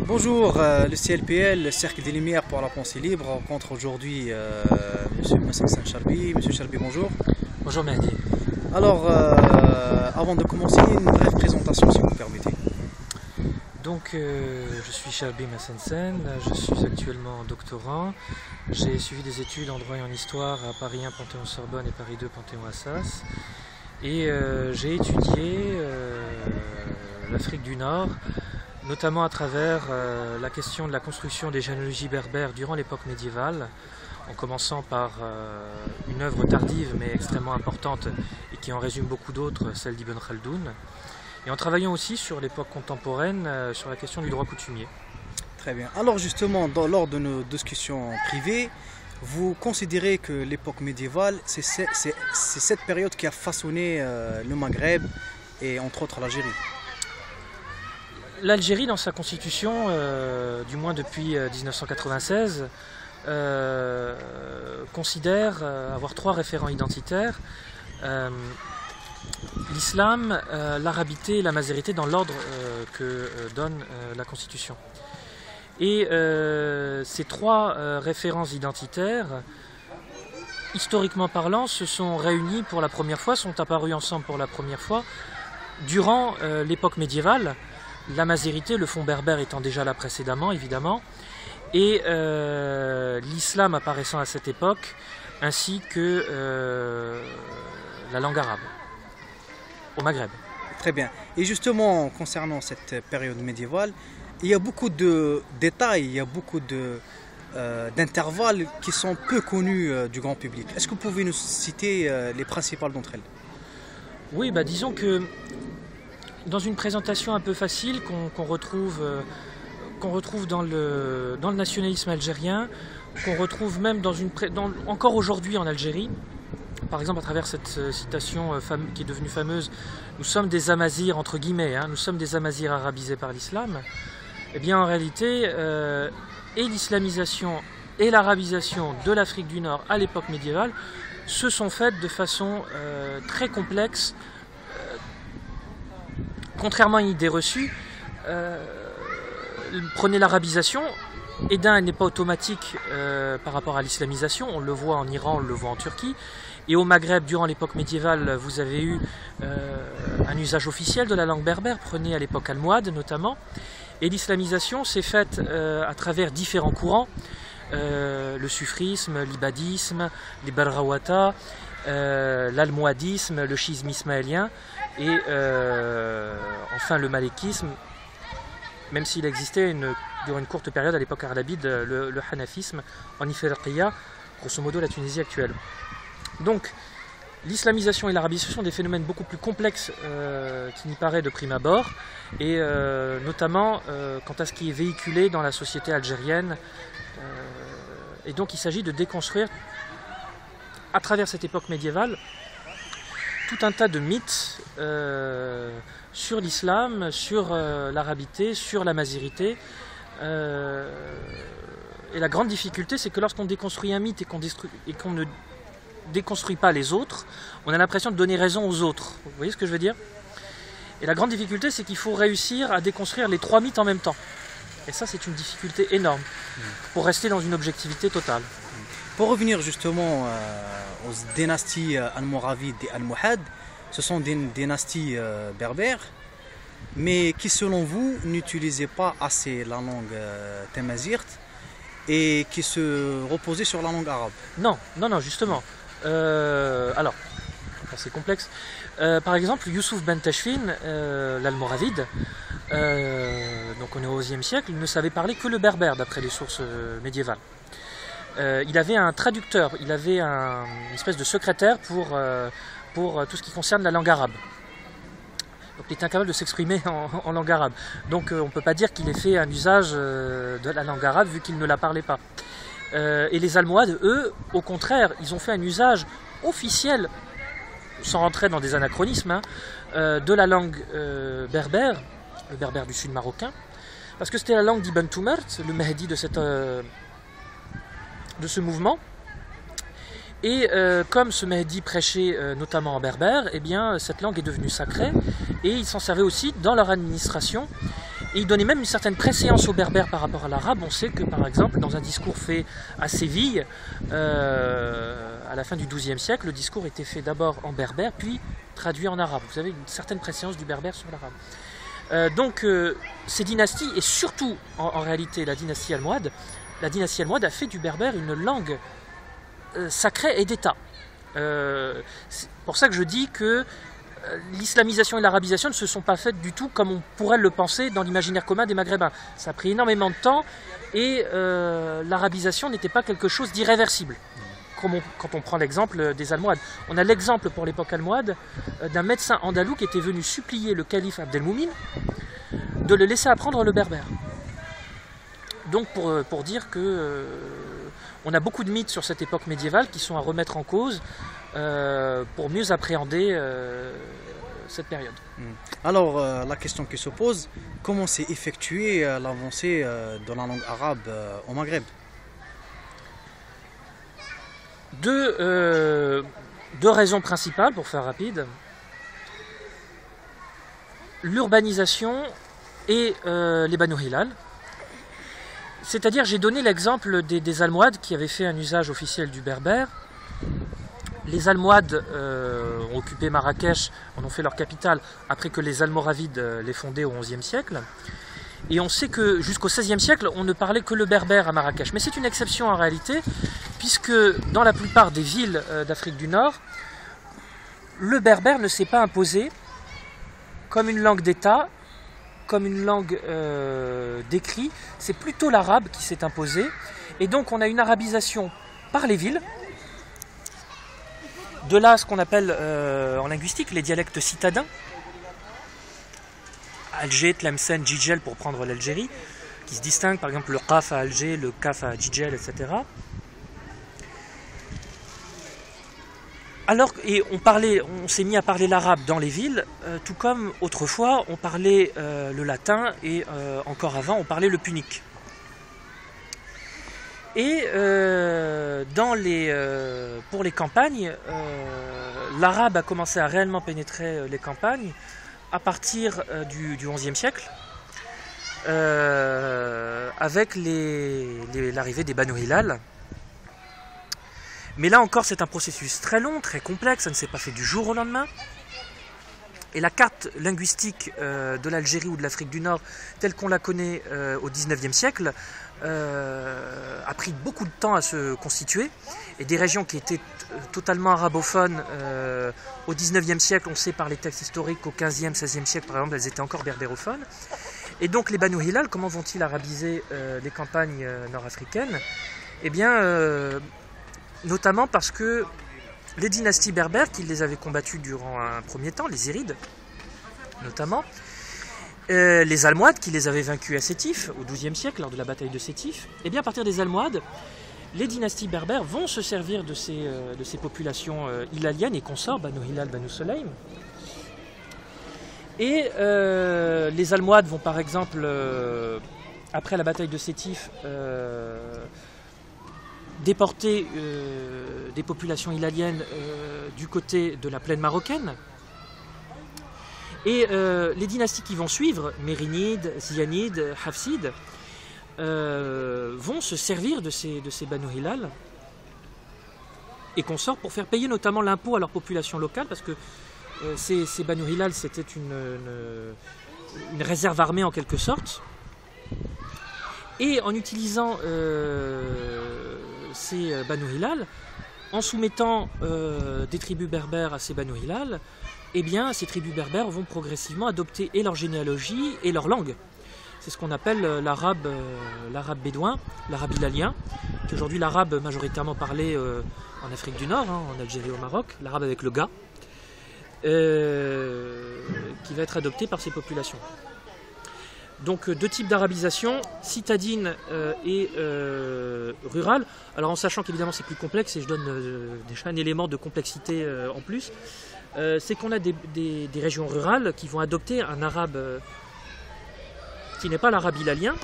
Bonjour, le CLPL, le Cercle des Lumières pour la Pensée Libre, rencontre aujourd'hui M. Hassan Charbi. Monsieur Charbi, bonjour. Bonjour Mehdi. Alors, avant de commencer, une brève présentation si vous permettez. Donc, je suis Charbi Massensen, je suis actuellement doctorant. J'ai suivi des études en droit et en histoire à Paris 1 Panthéon-Sorbonne et Paris 2 Panthéon-Assas. Et j'ai étudié l'Afrique du Nord, notamment à travers la question de la construction des généalogies berbères durant l'époque médiévale, en commençant par une œuvre tardive mais extrêmement importante et qui en résume beaucoup d'autres, celle d'Ibn Khaldoun, et en travaillant aussi sur l'époque contemporaine, sur la question du droit coutumier. Très bien. Alors justement, lors de nos discussions privées, vous considérez que l'époque médiévale, c'est cette période qui a façonné le Maghreb et entre autres l'Algérie? L'Algérie, dans sa constitution, du moins depuis 1996, considère avoir trois référents identitaires, l'islam, l'arabité et la mazérité, dans l'ordre que donne la constitution. Et ces trois références identitaires, historiquement parlant, se sont réunis pour la première fois, sont apparus ensemble pour la première fois durant l'époque médiévale. La mazérité, le fond berbère étant déjà là précédemment, évidemment, et l'islam apparaissant à cette époque, ainsi que la langue arabe, au Maghreb. Très bien. Et justement, concernant cette période médiévale, il y a beaucoup de détails, il y a beaucoup d'intervalles qui sont peu connus du grand public. Est-ce que vous pouvez nous citer les principales d'entre elles? Oui, disons que dans une présentation un peu facile qu'on retrouve dans le nationalisme algérien, qu'on retrouve même encore aujourd'hui en Algérie, par exemple à travers cette citation qui est devenue fameuse, nous sommes des Amazirs, entre guillemets, nous sommes des Amazirs arabisés par l'islam. Eh bien en réalité, et l'islamisation et l'arabisation de l'Afrique du Nord à l'époque médiévale se sont faites de façon très complexe. Contrairement à une idée reçue, prenez l'arabisation, et elle n'est pas automatique par rapport à l'islamisation, on le voit en Iran, on le voit en Turquie, et au Maghreb, durant l'époque médiévale, vous avez eu un usage officiel de la langue berbère, prenez à l'époque almohade notamment, et l'islamisation s'est faite à travers différents courants, le sufrisme, l'ibadisme, les barrawata, l'almohadisme, le schisme ismaélien, et enfin le malékisme, même s'il existait durant une courte période à l'époque arabide, le hanafisme en Ifriqiya, grosso modo la Tunisie actuelle. Donc l'islamisation et l'arabisation sont des phénomènes beaucoup plus complexes qu'il n'y paraît de prime abord, et notamment quant à ce qui est véhiculé dans la société algérienne, et donc il s'agit de déconstruire à travers cette époque médiévale tout un tas de mythes sur l'islam, sur l'arabité, sur la mazérité. Et la grande difficulté, c'est que lorsqu'on déconstruit un mythe et qu'on ne déconstruit pas les autres, on a l'impression de donner raison aux autres. Vous voyez ce que je veux dire? Et la grande difficulté, c'est qu'il faut réussir à déconstruire les trois mythes en même temps. Et ça, c'est une difficulté énorme pour rester dans une objectivité totale. Pour revenir justement aux dynasties almoravides et almohades, ce sont des dynasties berbères, mais qui selon vous n'utilisaient pas assez la langue tamazight et qui se reposaient sur la langue arabe. Non, justement. Alors, c'est complexe. Par exemple, Youssouf ben Tachfin, l'almoravide, donc on est au XIe siècle, il ne savait parler que le berbère d'après les sources médiévales. Il avait un traducteur, il avait une espèce de secrétaire pour tout ce qui concerne la langue arabe. Donc il était incapable de s'exprimer en langue arabe. Donc on ne peut pas dire qu'il ait fait un usage de la langue arabe vu qu'il ne la parlait pas. Et les Almohades, eux, au contraire, ils ont fait un usage officiel, sans rentrer dans des anachronismes, de la langue berbère, le berbère du sud marocain, parce que c'était la langue d'Ibn Tumert, le Mahdi de ce mouvement. Et comme ce Mahdi prêchait notamment en berbère, eh bien, cette langue est devenue sacrée, et ils s'en servaient aussi dans leur administration. il donnait même une certaine préséance aux Berbères par rapport à l'arabe. On sait que, par exemple, dans un discours fait à Séville, à la fin du XIIe siècle, le discours était fait d'abord en berbère, puis traduit en arabe. Vous avez une certaine préséance du berbère sur l'arabe. Donc, ces dynasties, et surtout, en réalité, la dynastie almohade a fait du berbère une langue sacrée et d'État. C'est pour ça que je dis que l'islamisation et l'arabisation ne se sont pas faites du tout comme on pourrait le penser dans l'imaginaire commun des Maghrébins. Ça a pris énormément de temps et l'arabisation n'était pas quelque chose d'irréversible. Quand on prend l'exemple des Almohades. On a l'exemple pour l'époque almohade d'un médecin andalou qui était venu supplier le calife Abdelmoumin de le laisser apprendre le berbère. Donc pour dire que on a beaucoup de mythes sur cette époque médiévale qui sont à remettre en cause pour mieux appréhender cette période. Alors la question qui se pose, comment s'est effectuée l'avancée de la langue arabe au Maghreb? Deux raisons principales, pour faire rapide. L'urbanisation et les Banu Hilal. C'est-à-dire, j'ai donné l'exemple des Almohades qui avaient fait un usage officiel du berbère. Les Almohades ont occupé Marrakech, en ont fait leur capitale, après que les Almoravides l'aient fondée au XIe siècle. Et on sait que jusqu'au XVIe siècle, on ne parlait que le berbère à Marrakech. Mais c'est une exception en réalité, puisque dans la plupart des villes d'Afrique du Nord, le berbère ne s'est pas imposé comme une langue d'État, comme une langue d'écrit. C'est plutôt l'arabe qui s'est imposé. Et donc on a une arabisation par les villes. De là ce qu'on appelle en linguistique les dialectes citadins. Alger, Tlemcen, Djidjel pour prendre l'Algérie, qui se distinguent par exemple le Qaf à Alger, le Kaf à Djidjel, etc. Et on s'est mis à parler l'arabe dans les villes, tout comme autrefois on parlait le latin et encore avant on parlait le punique. Et pour les campagnes, l'arabe a commencé à réellement pénétrer les campagnes à partir du XIe siècle, avec l'arrivée des Banu Hilal. Mais là encore, c'est un processus très long, très complexe, ça ne s'est pas fait du jour au lendemain. Et la carte linguistique de l'Algérie ou de l'Afrique du Nord, telle qu'on la connaît au XIXe siècle, a pris beaucoup de temps à se constituer. Et des régions qui étaient totalement arabophones au XIXe siècle, on sait par les textes historiques qu'au XVe, XVIe siècle, par exemple, elles étaient encore berbérophones. Et donc les Banu Hilal, comment vont-ils arabiser les campagnes nord-africaines? Eh bien, notamment parce que les dynasties berbères, qui les avaient combattues durant un premier temps, les Zirides notamment, les Almohades qui les avaient vaincus à Sétif au XIIe siècle lors de la bataille de Sétif, et bien à partir des Almohades, les dynasties berbères vont se servir de ces populations hilaliennes et consorts, Banu Hilal, Banu Sulaym. Et les Almohades vont par exemple, après la bataille de Sétif, déporter des populations hilaliennes du côté de la plaine marocaine. Et les dynasties qui vont suivre, Mérinides, Ziyanides, Hafsides, vont se servir de ces Banu Hilal et consorts pour faire payer notamment l'impôt à leur population locale, parce que ces Banu Hilal, c'était une réserve armée en quelque sorte. Et en utilisant ces Banu Hilal, en soumettant des tribus berbères à ces Banu Hilal, eh bien, ces tribus berbères vont progressivement adopter et leur généalogie et leur langue. C'est ce qu'on appelle l'arabe bédouin, l'arabe hilalien, qui est aujourd'hui l'arabe majoritairement parlé en Afrique du Nord, en Algérie et au Maroc, l'arabe avec le ga, qui va être adopté par ces populations. Donc deux types d'arabisation, citadine et rurale. Alors en sachant qu'évidemment c'est plus complexe, et je donne déjà un élément de complexité en plus, c'est qu'on a des régions rurales qui vont adopter un arabe qui n'est pas l'arabe hilalien.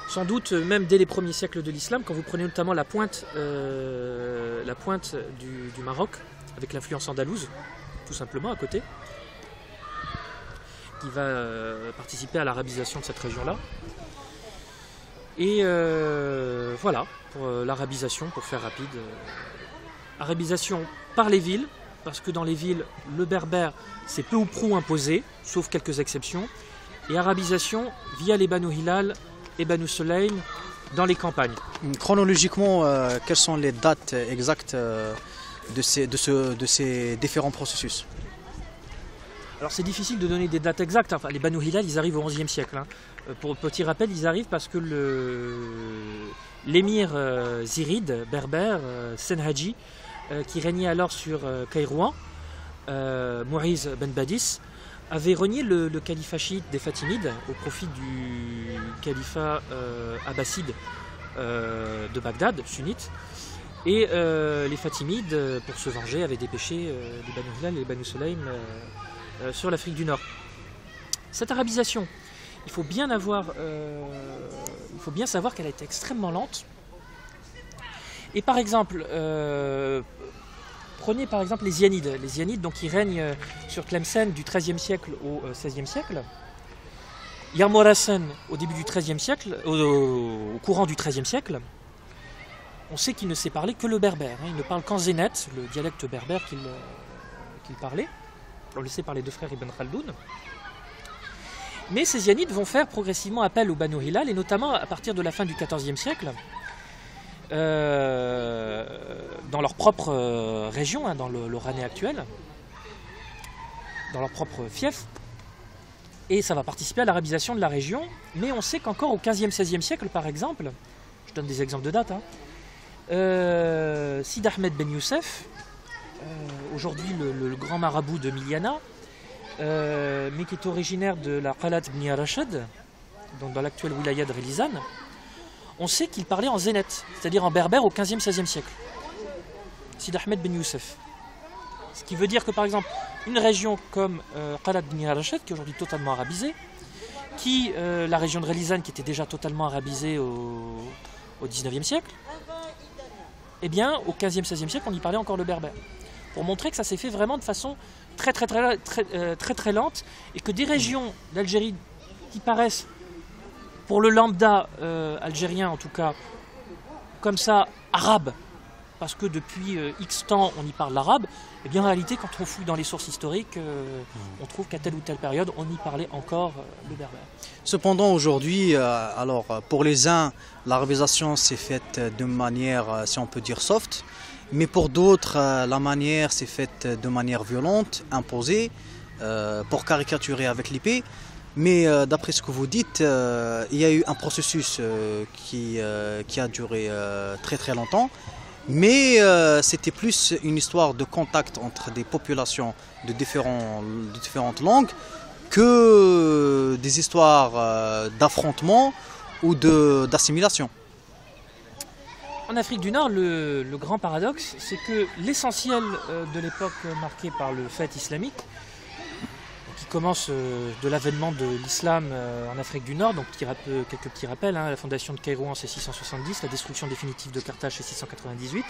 Sans doute même dès les premiers siècles de l'islam, quand vous prenez notamment la pointe du Maroc, avec l'influence andalouse, tout simplement à côté. qui va participer à l'arabisation de cette région-là. Et voilà, pour l'arabisation, pour faire rapide. Arabisation par les villes, parce que dans les villes, le berbère, c'est peu ou prou imposé, sauf quelques exceptions. Et arabisation via les Banu Hilal et Banu Sulaym dans les campagnes. Chronologiquement, quelles sont les dates exactes de ces différents processus? Alors c'est difficile de donner des dates exactes. Enfin, les Banu Hilal, ils arrivent au XIe siècle. Hein. Pour petit rappel, ils arrivent parce que l'émir ziride, berbère, Senhaji, qui régnait alors sur Kairouan, Mu'iz ben Badis, avait renié le califat chiite des Fatimides au profit du califat abbasside de Bagdad, sunnite. Et les Fatimides, pour se venger, avaient dépêché les Banu Hilal et les Banu Sulaym sur l'Afrique du Nord. Cette arabisation, il faut bien savoir qu'elle a été extrêmement lente. Et par exemple, prenez par exemple les Zianides. Les Zianides, donc, qui règnent sur Tlemcen du XIIIe siècle au XVIe siècle. Yarmorasen au début du XIIIe siècle, au courant du XIIIe siècle. On sait qu'il ne sait parler que le berbère. Hein. Il ne parle qu'en zénet, le dialecte berbère qu'il parlait. On le sait par les deux frères Ibn Khaldoun. Mais ces Zianides vont faire progressivement appel au Banu Hilal, et notamment à partir de la fin du XIVe siècle, dans leur propre région, hein, dans l'Oranais actuel, dans leur propre fief. Et ça va participer à l'arabisation de la région. Mais on sait qu'encore au XVe, XVIe siècle, par exemple, je donne des exemples de dates, hein, Sid Ahmed Ben Youssef, aujourd'hui le grand marabout de Miliana, mais qui est originaire de la Qalat Bni Rachad, donc dans l'actuelle wilaya de Relizan, on sait qu'il parlait en zénet, c'est-à-dire en berbère au XVe, XVIe siècle. Sid Ahmed Ben Youssef. Ce qui veut dire que par exemple, une région comme Qalat Bni Rachad, qui est aujourd'hui totalement arabisée, la région de Relizan qui était déjà totalement arabisée au XIXe siècle, eh bien, au XVe, XVIe siècle, on y parlait encore le berbère. Pour montrer que ça s'est fait vraiment de façon très lente, et que des régions d'Algérie qui paraissent, pour le lambda algérien en tout cas, comme ça, arabes, parce que depuis X temps on y parle l'arabe, eh bien en réalité quand on fouille dans les sources historiques, on trouve qu'à telle ou telle période on y parlait encore le berbère. Cependant aujourd'hui, alors pour les uns, l'arabisation s'est faite de manière, si on peut dire, soft, mais pour d'autres, la manière s'est faite de manière violente, imposée, pour caricaturer avec l'épée. Mais d'après ce que vous dites, il y a eu un processus qui a duré très longtemps, mais c'était plus une histoire de contact entre des populations de différentes langues que des histoires d'affrontement ou d'assimilation. En Afrique du Nord, le grand paradoxe, c'est que l'essentiel de l'époque marquée par le fait islamique, qui commence de l'avènement de l'islam en Afrique du Nord, donc quelques petits rappels, hein, la fondation de Kairouan c'est 670, la destruction définitive de Carthage c'est 698,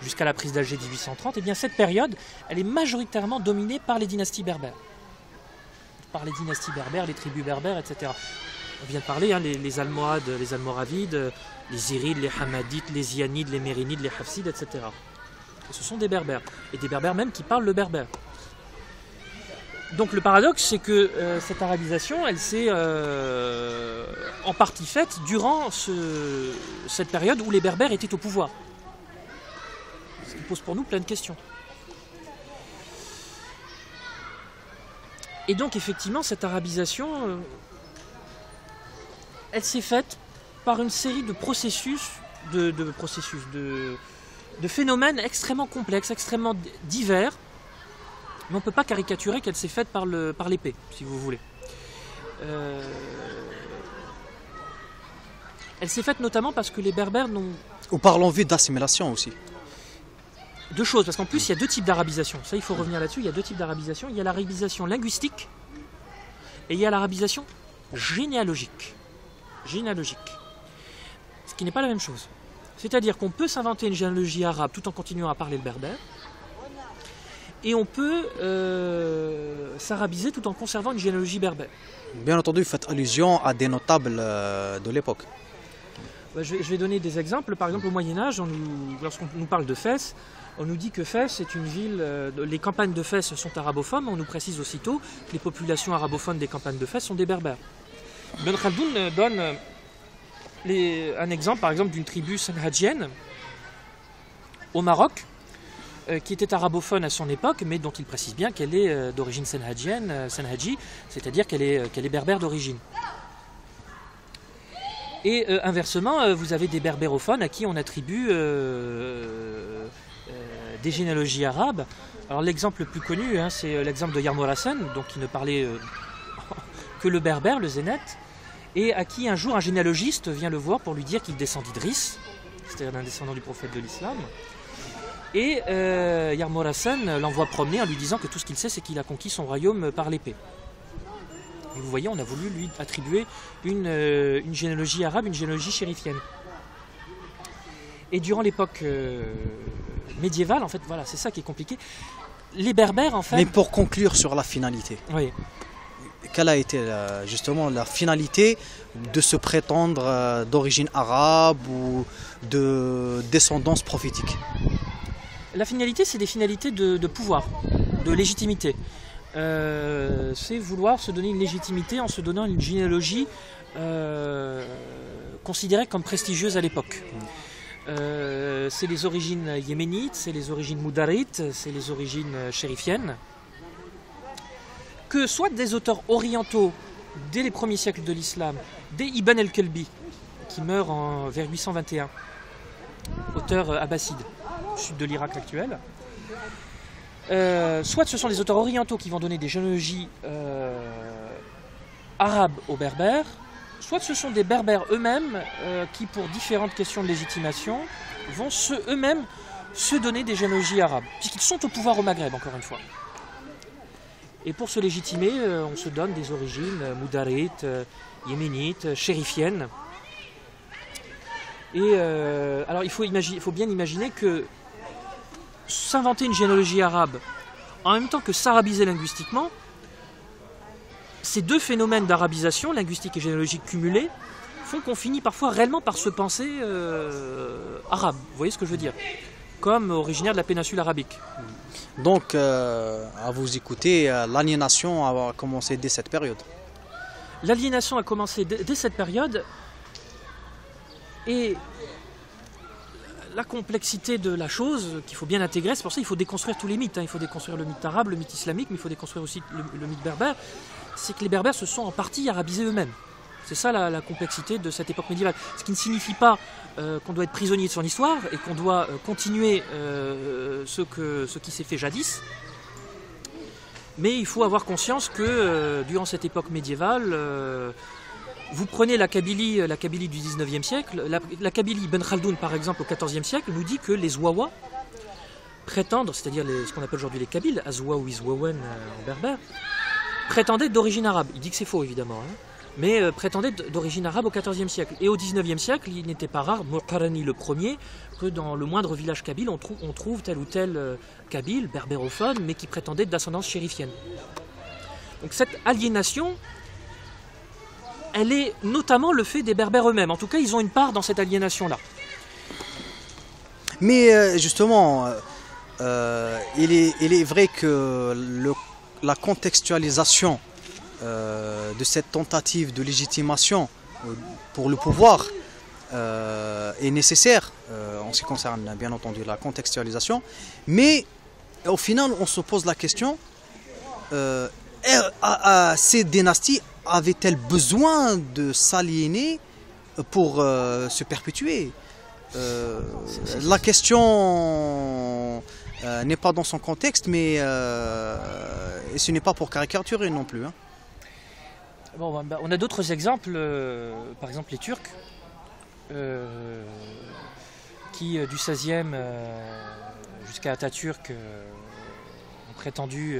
jusqu'à la prise d'Alger 1830, et bien cette période, elle est majoritairement dominée par les dynasties berbères. Par les dynasties berbères, les tribus berbères, etc. On vient de parler, hein, les Almohades, les Almoravides, les Zirides, les Hamadites, les Zianides, les Mérinides, les Hafsides, etc. Et ce sont des berbères, et des berbères même qui parlent le berbère. Donc le paradoxe, c'est que cette arabisation, elle s'est en partie faite durant cette période où les berbères étaient au pouvoir. Ce qui pose pour nous plein de questions. Et donc effectivement, cette arabisation, elle s'est faite par une série de processus, de phénomènes extrêmement complexes, extrêmement divers. Mais on ne peut pas caricaturer qu'elle s'est faite par l'épée, si vous voulez. Elle s'est faite notamment parce que les berbères n'ont... Ou par l'envie d'assimilation aussi. Deux choses, parce qu'en plus il y a deux types d'arabisation. Ça, il faut revenir là-dessus, il y a deux types d'arabisation. Il y a l'arabisation linguistique et il y a l'arabisation généalogique. Ce qui n'est pas la même chose. C'est-à-dire qu'on peut s'inventer une généalogie arabe tout en continuant à parler le berbère. et on peut s'arabiser tout en conservant une généalogie berbère. Bien entendu, faites allusion à des notables de l'époque. Je vais donner des exemples. Par exemple, au Moyen-Âge, lorsqu'on nous parle de Fès, on nous dit que Fès est une ville. Les campagnes de Fès sont arabophones, mais on nous précise aussitôt que les populations arabophones des campagnes de Fès sont des berbères. Ibn Khaldoun donne un exemple, par exemple, d'une tribu sanhadjienne au Maroc, qui était arabophone à son époque, mais dont il précise bien qu'elle est d'origine sanhadjienne, sanhadji, c'est-à-dire qu'elle est berbère d'origine. Et inversement, vous avez des berbérophones à qui on attribue des généalogies arabes. Alors l'exemple le plus connu, c'est l'exemple de Yarmour Hassan, donc qui ne parlait que le berbère, le zénète, et à qui un jour un généalogiste vient le voir pour lui dire qu'il descend d'Idriss, c'est-à-dire d'un descendant du prophète de l'islam. Et Yarmour Hassan l'envoie promener en lui disant que tout ce qu'il sait, c'est qu'il a conquis son royaume par l'épée. Et vous voyez, on a voulu lui attribuer une généalogie arabe, une généalogie chérifienne. Et durant l'époque médiévale, en fait, voilà, c'est ça qui est compliqué. Les Berbères, en fait... Mais pour conclure sur la finalité, oui. Quelle a été justement la finalité de se prétendre d'origine arabe ou de descendance prophétique? La finalité, c'est des finalités de pouvoir, de légitimité. C'est vouloir se donner une légitimité en se donnant une généalogie considérée comme prestigieuse à l'époque. C'est les origines yéménites, c'est les origines moudarites, c'est les origines chérifiennes, que soit des auteurs orientaux dès les premiers siècles de l'islam, dès Ibn el-Kalbi, qui meurt vers 821, auteur abbasside, sud de l'Irak actuel, soit ce sont des auteurs orientaux qui vont donner des généalogies arabes aux berbères, soit ce sont des berbères eux-mêmes qui, pour différentes questions de légitimation, vont eux-mêmes se donner des généalogies arabes, puisqu'ils sont au pouvoir au Maghreb, encore une fois. Et pour se légitimer, on se donne des origines moudarites, yéménites, chérifiennes. Et alors il faut bien imaginer que s'inventer une généalogie arabe en même temps que s'arabiser linguistiquement, ces deux phénomènes d'arabisation, linguistique et généalogique cumulés, font qu'on finit parfois réellement par se penser arabe. Vous voyez ce que je veux dire? Comme originaire de la péninsule arabique. Donc, à vous écouter, l'aliénation a commencé dès cette période. L'aliénation a commencé dès cette période, et la complexité de la chose qu'il faut bien intégrer, c'est pour ça qu'il faut déconstruire tous les mythes. Il faut déconstruire le mythe arabe, le mythe islamique, mais il faut déconstruire aussi le mythe berbère. C'est que les berbères se sont en partie arabisés eux-mêmes. C'est ça la complexité de cette époque médiévale. Ce qui ne signifie pas qu'on doit être prisonnier de son histoire et qu'on doit continuer ce qui s'est fait jadis. Mais il faut avoir conscience que durant cette époque médiévale, vous prenez la Kabylie du 19e siècle, la Kabylie Ibn Khaldoun par exemple au 14e siècle nous dit que les Zouawa prétendent, c'est-à-dire ce qu'on appelle aujourd'hui les Kabyles, Azwa ou Izwawen en berbère, prétendaient d'origine arabe. Il dit que c'est faux évidemment, mais prétendait d'origine arabe au XIVe siècle. Et au XIXe siècle, il n'était pas rare, Mourkarani le premier, que dans le moindre village kabyle, on trouve tel ou tel kabyle, berbérophone, mais qui prétendait d'ascendance chérifienne. Donc cette aliénation, elle est notamment le fait des berbères eux-mêmes. En tout cas, ils ont une part dans cette aliénation-là. Mais justement, il est vrai que la contextualisation de cette tentative de légitimation pour le pouvoir est nécessaire en ce qui concerne bien entendu la contextualisation, mais au final on se pose la question, ces dynasties avaient-elles besoin de s'aliéner pour se perpétuer? La question n'est pas dans son contexte, mais ce n'est pas pour caricaturer non plus. Bon, on a d'autres exemples, par exemple les Turcs, qui du XVIe jusqu'à Atatürk ont prétendu,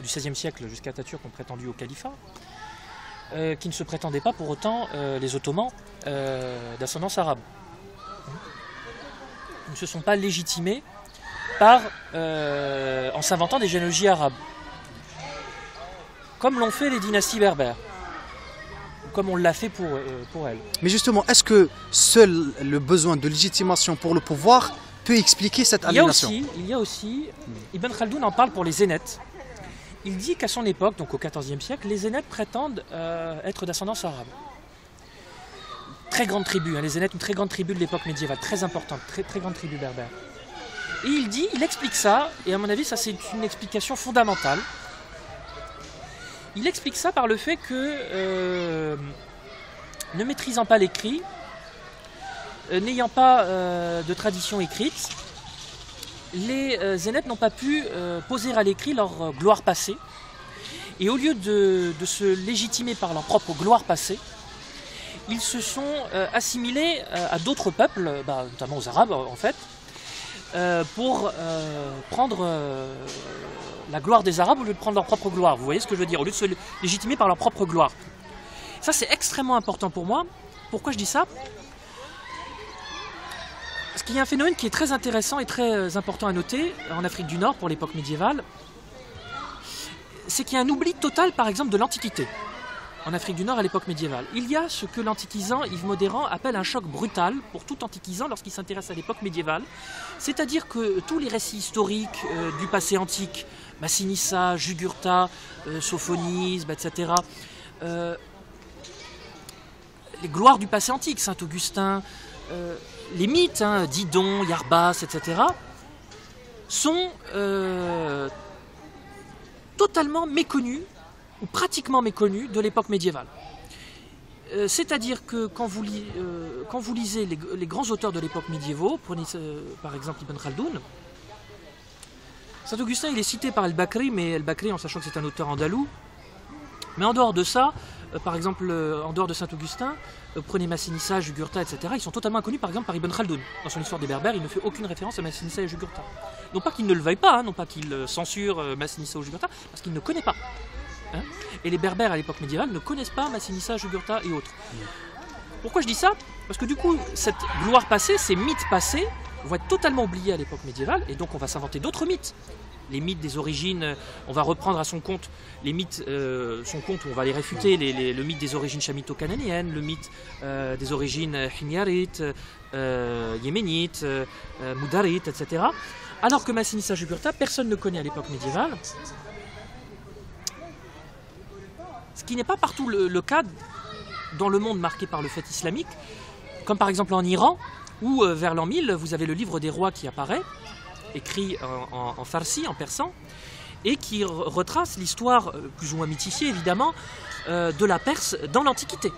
du XVIe siècle jusqu'à Atatürk ont prétendu au califat, qui ne se prétendaient pas pour autant les Ottomans d'ascendance arabe. Ils ne se sont pas légitimés en s'inventant des généalogies arabes, comme l'ont fait les dynasties berbères, comme on l'a fait pour elles. Mais justement, est-ce que seul le besoin de légitimation pour le pouvoir peut expliquer cette aliénation? Il y a aussi, Ibn Khaldoun en parle pour les Zénètes. Il dit qu'à son époque, donc au XIVe siècle, les Zénètes prétendent être d'ascendance arabe. Très grande tribu, hein, les Zénètes, une très grande tribu de l'époque médiévale, très importante, très grande tribu berbère. Et il explique ça, et à mon avis, ça c'est une explication fondamentale. Il explique ça par le fait que, ne maîtrisant pas l'écrit, n'ayant pas de tradition écrite, les Zénètes n'ont pas pu poser à l'écrit leur gloire passée. Et au lieu de se légitimer par leur propre gloire passée, ils se sont assimilés à d'autres peuples, notamment aux Arabes en fait, pour prendre la gloire des Arabes au lieu de prendre leur propre gloire. Vous voyez ce que je veux dire? Au lieu de se légitimer par leur propre gloire. Ça c'est extrêmement important pour moi. Pourquoi je dis ça? Parce qu'il y a un phénomène qui est très intéressant et très important à noter en Afrique du Nord pour l'époque médiévale. C'est qu'il y a un oubli total par exemple de l'Antiquité. En Afrique du Nord à l'époque médiévale. Il y a ce que l'antiquisant Yves Modérand appelle un choc brutal pour tout antiquisant lorsqu'il s'intéresse à l'époque médiévale. C'est-à-dire que tous les récits historiques du passé antique, Massinissa, Jugurtha, Sophonisme, etc., les gloires du passé antique, Saint-Augustin, les mythes, Didon, Iarbas, etc., sont totalement méconnus ou pratiquement méconnus de l'époque médiévale. C'est-à-dire que quand vous lisez les grands auteurs de l'époque médiévale, prenez par exemple Ibn Khaldoun, Saint-Augustin il est cité par El-Bakri, mais El-Bakri en sachant que c'est un auteur andalou, mais en dehors de ça, par exemple en dehors de Saint-Augustin, prenez Massinissa, Jugurtha, etc., ils sont totalement inconnus par exemple par Ibn Khaldoun. Dans son histoire des Berbères, il ne fait aucune référence à Massinissa et Jugurtha. Non pas qu'il ne le veuille pas, non pas qu'il censure Massinissa ou Jugurtha, parce qu'il ne connaît pas. Et les Berbères à l'époque médiévale ne connaissent pas Massinissa, Jugurtha et autres. Pourquoi je dis ça? Parce que du coup, cette gloire passée, ces mythes passés, vont être totalement oubliés à l'époque médiévale, et donc on va s'inventer d'autres mythes. Les mythes des origines, on va reprendre à son compte les mythes, son compte où on va les réfuter, le mythe des origines chamito-cananéennes, le mythe des origines himyarites, yéménites, moudarites, etc. Alors que Massinissa, Jugurtha, personne ne connaît à l'époque médiévale. Ce qui n'est pas partout le cas dans le monde marqué par le fait islamique, comme par exemple en Iran, où vers l'an 1000, vous avez le livre des rois qui apparaît, écrit en farsi, en persan, et qui retrace l'histoire, plus ou moins mythifiée évidemment, de la Perse dans l'Antiquité.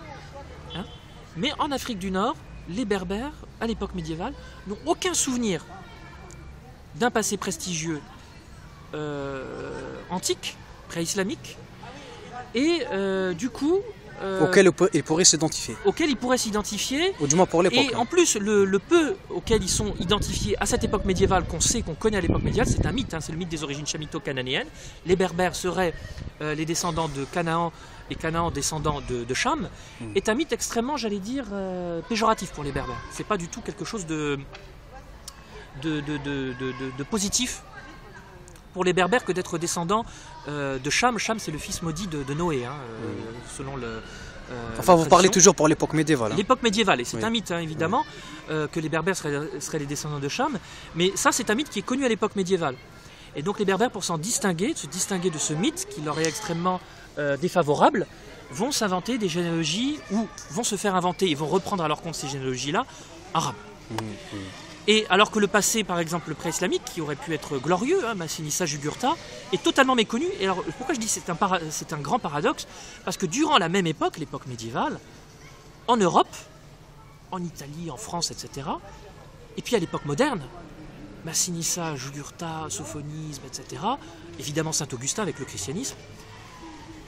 Mais en Afrique du Nord, les Berbères, à l'époque médiévale, n'ont aucun souvenir d'un passé prestigieux antique, pré-islamique, et du coup... auquel ils pourraient s'identifier. Auquel ils pourraient s'identifier. Ou du moins pour l'époque. Et en plus, le peu auquel ils sont identifiés à cette époque médiévale, qu'on sait, qu'on connaît à l'époque médiévale, c'est un mythe, c'est le mythe des origines chamito-cananéennes. Les Berbères seraient les descendants de Canaan, et Canaan descendants de Cham, est un mythe extrêmement, j'allais dire, péjoratif pour les Berbères. C'est pas du tout quelque chose de positif pour les Berbères que d'être descendants de Cham. Cham, c'est le fils maudit de Noé, selon le... enfin, vous parlez toujours pour l'époque médiévale. L'époque médiévale, et c'est un mythe, évidemment, que les Berbères seraient les descendants de Cham, mais ça, c'est un mythe qui est connu à l'époque médiévale. Et donc les Berbères, pour se distinguer de ce mythe qui leur est extrêmement défavorable, vont s'inventer des généalogies, ou vont se faire inventer et vont reprendre à leur compte ces généalogies-là, arabes. Et alors que le passé, par exemple, le pré-islamique, qui aurait pu être glorieux, Massinissa, Jugurtha, est totalement méconnu. Et alors, pourquoi je dis que c'est un grand paradoxe? Parce que durant la même époque, l'époque médiévale, en Europe, en Italie, en France, etc., et puis à l'époque moderne, Massinissa, Jugurtha, Sophonisme, etc., évidemment Saint-Augustin avec le christianisme,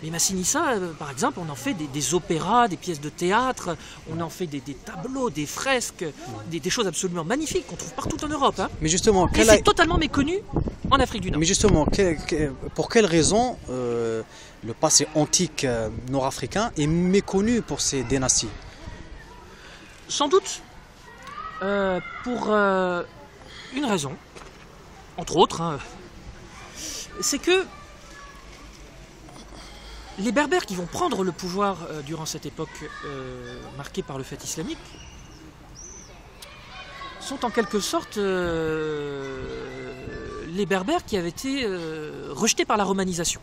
mais Massinissa, par exemple, on en fait des opéras, des pièces de théâtre, on en fait des tableaux, des fresques, des choses absolument magnifiques qu'on trouve partout en Europe. Mais justement, et c'est totalement méconnu en Afrique du Nord. Mais justement, pour quelle raison le passé antique nord-africain est méconnu pour ces dynasties? Sans doute pour une raison. entre autres, hein, c'est que les Berbères qui vont prendre le pouvoir durant cette époque marquée par le fait islamique sont en quelque sorte les Berbères qui avaient été rejetés par la romanisation,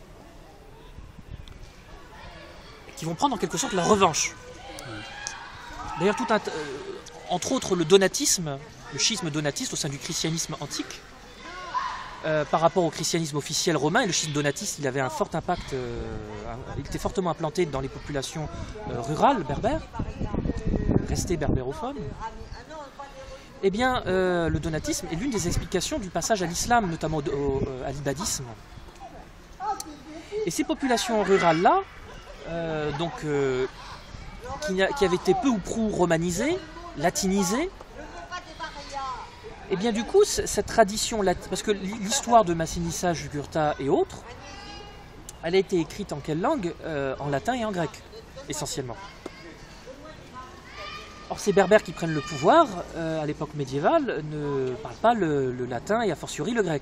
qui vont prendre en quelque sorte la revanche. D'ailleurs, entre autres le donatisme, le schisme donatiste au sein du christianisme antique, par rapport au christianisme officiel romain, et le schisme donatiste, il avait un fort impact, il était fortement implanté dans les populations rurales berbères, restées berbérophones. Eh bien, le donatisme est l'une des explications du passage à l'islam, notamment à l'ibadisme. Et ces populations rurales-là, qui avaient été peu ou prou romanisées, latinisées, et bien du coup, cette tradition, parce que l'histoire de Massinissa, Jugurtha et autres, elle a été écrite en quelle langue? En latin et en grec, essentiellement. Or, ces Berbères qui prennent le pouvoir, à l'époque médiévale, ne parlent pas le latin et a fortiori le grec.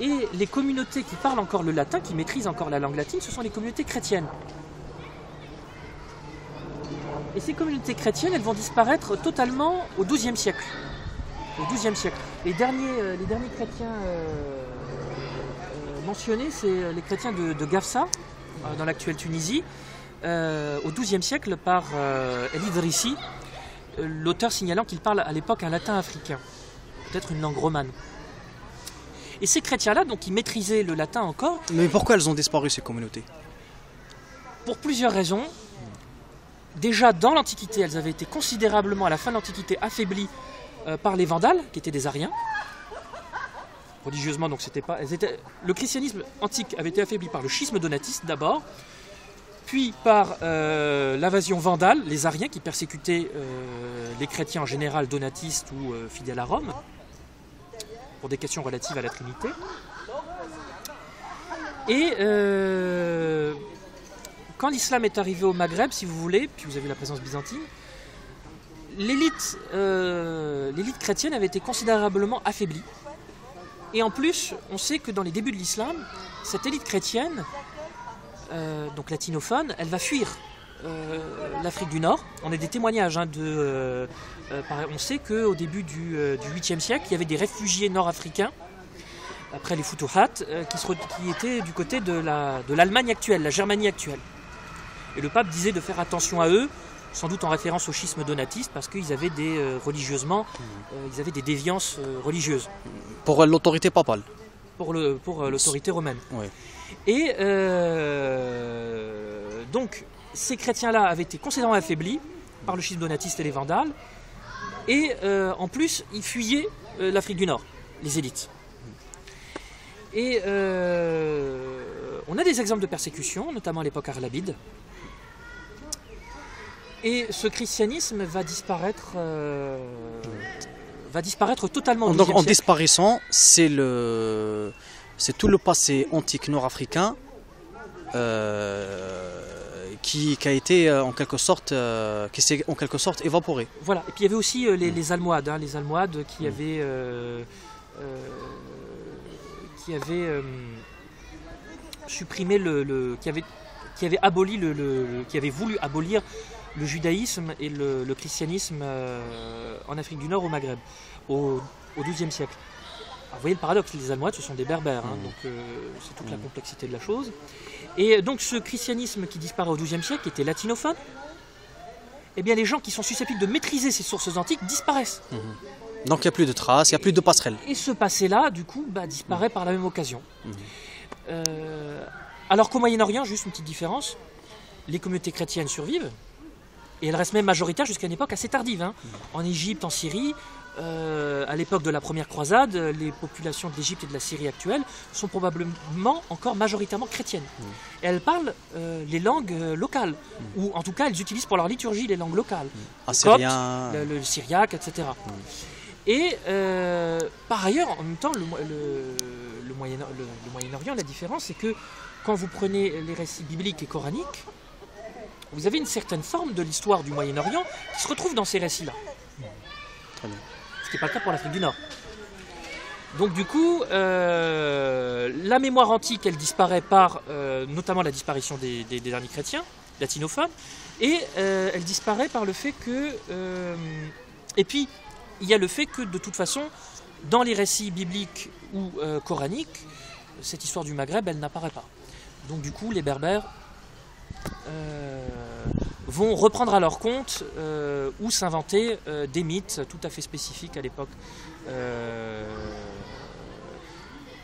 Et les communautés qui parlent encore le latin, qui maîtrisent encore la langue latine, ce sont les communautés chrétiennes. Et ces communautés chrétiennes, elles vont disparaître totalement au XIIe siècle. Au XIIe siècle. Les derniers chrétiens mentionnés, c'est les chrétiens de Gafsa, dans l'actuelle Tunisie, au XIIe siècle par El Idrissi, l'auteur signalant qu'il parle à l'époque un latin africain, peut-être une langue romane. Et ces chrétiens-là, donc, ils maîtrisaient le latin encore. Mais pourquoi elles ont disparu, ces communautés? Pour plusieurs raisons. Déjà, dans l'Antiquité, elles avaient été considérablement, à la fin de l'Antiquité, affaiblies par les Vandales, qui étaient des Ariens. Religieusement, donc, le christianisme antique avait été affaibli par le schisme donatiste, d'abord, puis par l'invasion vandale, les Ariens qui persécutaient les chrétiens en général donatistes ou fidèles à Rome, pour des questions relatives à la Trinité. Et quand l'islam est arrivé au Maghreb, si vous voulez, puis vous avez la présence byzantine, l'élite chrétienne avait été considérablement affaiblie. Et en plus, on sait que dans les débuts de l'islam, cette élite chrétienne, donc latinophone, elle va fuir l'Afrique du Nord. On a des témoignages. On sait qu'au début du 8e siècle, il y avait des réfugiés nord-africains, après les Futuhat, qui étaient du côté de l'Allemagne actuelle, la Germanie actuelle. Et le pape disait de faire attention à eux, sans doute en référence au schisme donatiste, parce qu'ils avaient ils avaient des déviances religieuses. Pour l'autorité papale. Pour l'autorité romaine. Ouais. Et donc, ces chrétiens-là avaient été considérablement affaiblis par le schisme donatiste et les Vandales. Et en plus, ils fuyaient l'Afrique du Nord, les élites. Et on a des exemples de persécution, notamment à l'époque arlabide. Et ce christianisme va disparaître totalement. Donc en disparaissant, c'est tout le passé antique nord-africain qui a été en quelque sorte évaporé. Voilà. Et puis il y avait aussi les Almohades, les Almohades qui avaient supprimé qui avaient voulu abolir le judaïsme et le christianisme en Afrique du Nord, au Maghreb, au XIIe siècle. Alors, vous voyez le paradoxe, les Almohades, ce sont des Berbères, donc c'est toute la complexité de la chose. Et donc ce christianisme qui disparaît au XIIe siècle, qui était latinophone, eh bien les gens qui sont susceptibles de maîtriser ces sources antiques disparaissent. Donc il n'y a plus de traces, il n'y a plus de passerelles. Et ce passé-là, du coup, disparaît par la même occasion. Alors qu'au Moyen-Orient, juste une petite différence, les communautés chrétiennes survivent, et elles restent même majoritaires jusqu'à une époque assez tardive. En Égypte, en Syrie, à l'époque de la première croisade, les populations de l'Égypte et de la Syrie actuelle sont probablement encore majoritairement chrétiennes. Et elles parlent les langues locales, ou en tout cas elles utilisent pour leur liturgie les langues locales. Assyrien, le syriaque, etc. Et par ailleurs, en même temps, le Moyen-Orient, la différence, c'est que quand vous prenez les récits bibliques et coraniques, vous avez une certaine forme de l'histoire du Moyen-Orient qui se retrouve dans ces récits-là. Très bien. Ce qui n'est pas le cas pour l'Afrique du Nord. Donc du coup, la mémoire antique, elle disparaît par notamment la disparition des derniers chrétiens latinophones, et elle disparaît par le fait que... et puis, il y a le fait que, de toute façon, dans les récits bibliques ou coraniques, cette histoire du Maghreb, elle n'apparaît pas. Donc du coup, les Berbères vont reprendre à leur compte ou s'inventer des mythes tout à fait spécifiques à l'époque.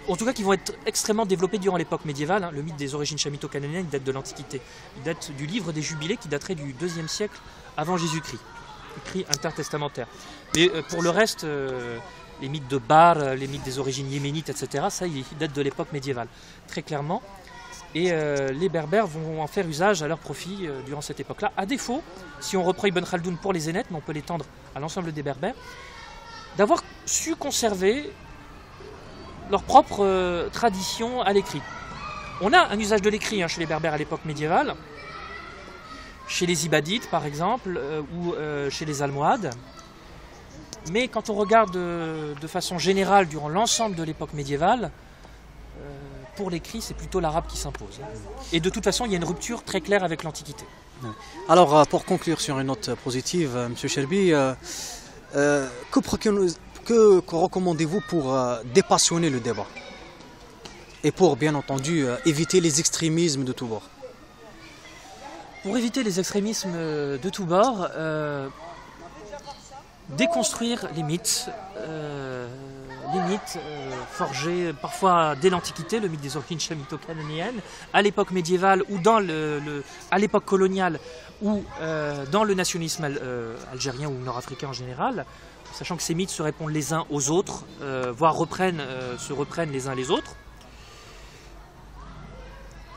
En tout cas, qui vont être extrêmement développés durant l'époque médiévale. Le mythe des origines chamito-cananéennes date de l'Antiquité. Il date du livre des Jubilés qui daterait du IIe siècle avant Jésus-Christ. Écrit intertestamentaire. Mais pour le reste, les mythes de Bar, les mythes des origines yéménites, etc., ça, ils datent de l'époque médiévale, très clairement. Et les Berbères vont en faire usage à leur profit durant cette époque-là. À défaut, si on reprend Ibn Khaldoun pour les Zénètes, mais on peut l'étendre à l'ensemble des Berbères, d'avoir su conserver leur propre tradition à l'écrit. On a un usage de l'écrit chez les Berbères à l'époque médiévale, chez les Ibadites par exemple, ou chez les Almohades. Mais quand on regarde de façon générale durant l'ensemble de l'époque médiévale, pour l'écrit, c'est plutôt l'arabe qui s'impose. Et de toute façon, il y a une rupture très claire avec l'Antiquité. Alors, pour conclure sur une note positive, M. Cherbi, que recommandez-vous pour dépassionner le débat et pour, bien entendu, éviter les extrémismes de tous bords? Pour éviter les extrémismes de tous bords, déconstruire les mythes forgés parfois dès l'Antiquité, le mythe des origines chamito-cananéennes, à l'époque médiévale ou à l'époque coloniale ou dans le nationalisme algérien ou nord-africain en général, sachant que ces mythes se répondent les uns aux autres, voire se reprennent les uns les autres.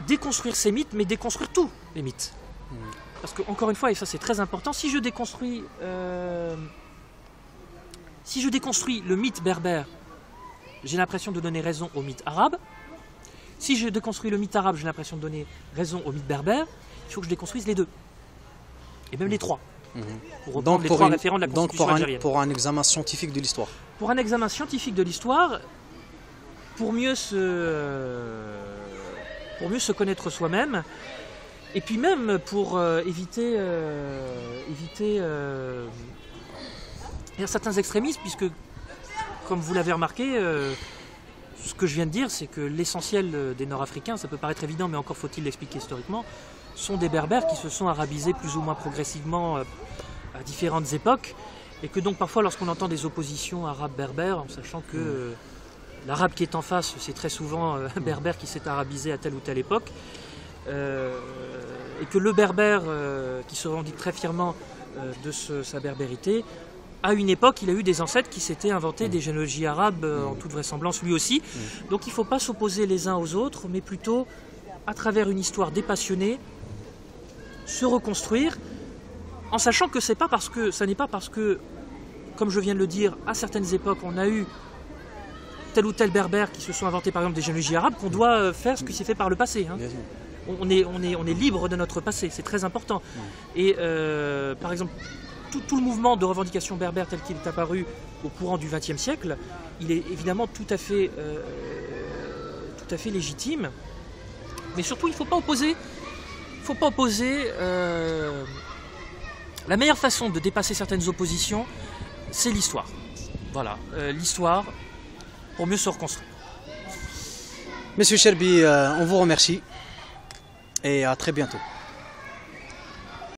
Déconstruire ces mythes, mais déconstruire tous les mythes. Parce que, encore une fois, et ça c'est très important, si je déconstruis le mythe berbère, j'ai l'impression de donner raison au mythe arabe. Si je déconstruis le mythe arabe, j'ai l'impression de donner raison au mythe berbère. Il faut que je déconstruise les deux. Et même les trois. Pour reprendre les trois référents de la Constitution algérienne. Pour un examen scientifique de l'histoire. Pour un examen scientifique de l'histoire, pour mieux se connaître soi-même, et puis même pour éviter certains extrémismes, puisque, comme vous l'avez remarqué, ce que je viens de dire, c'est que l'essentiel des Nord-Africains, ça peut paraître évident, mais encore faut-il l'expliquer historiquement, sont des Berbères qui se sont arabisés plus ou moins progressivement à différentes époques, et que donc parfois lorsqu'on entend des oppositions arabes-berbères, en sachant que l'arabe qui est en face, c'est très souvent un berbère qui s'est arabisé à telle ou telle époque, et que le berbère qui se revendique très fièrement de sa berbérité, à une époque, il a eu des ancêtres qui s'étaient inventés des généalogies arabes en toute vraisemblance lui aussi. Donc il ne faut pas s'opposer les uns aux autres, mais plutôt, à travers une histoire dépassionnée, se reconstruire, en sachant que ça n'est pas parce que, comme je viens de le dire, à certaines époques, on a eu tel ou tel berbère qui se sont inventés par exemple des généalogies arabes, qu'on doit faire ce qui s'est fait par le passé. On est libre de notre passé, c'est très important. Et par exemple, tout le mouvement de revendication berbère tel qu'il est apparu au courant du XXe siècle, il est évidemment tout à fait légitime. Mais surtout, il ne faut pas opposer. La meilleure façon de dépasser certaines oppositions, c'est l'histoire. Voilà, l'histoire pour mieux se reconstruire. Monsieur Cherbi, on vous remercie et à très bientôt.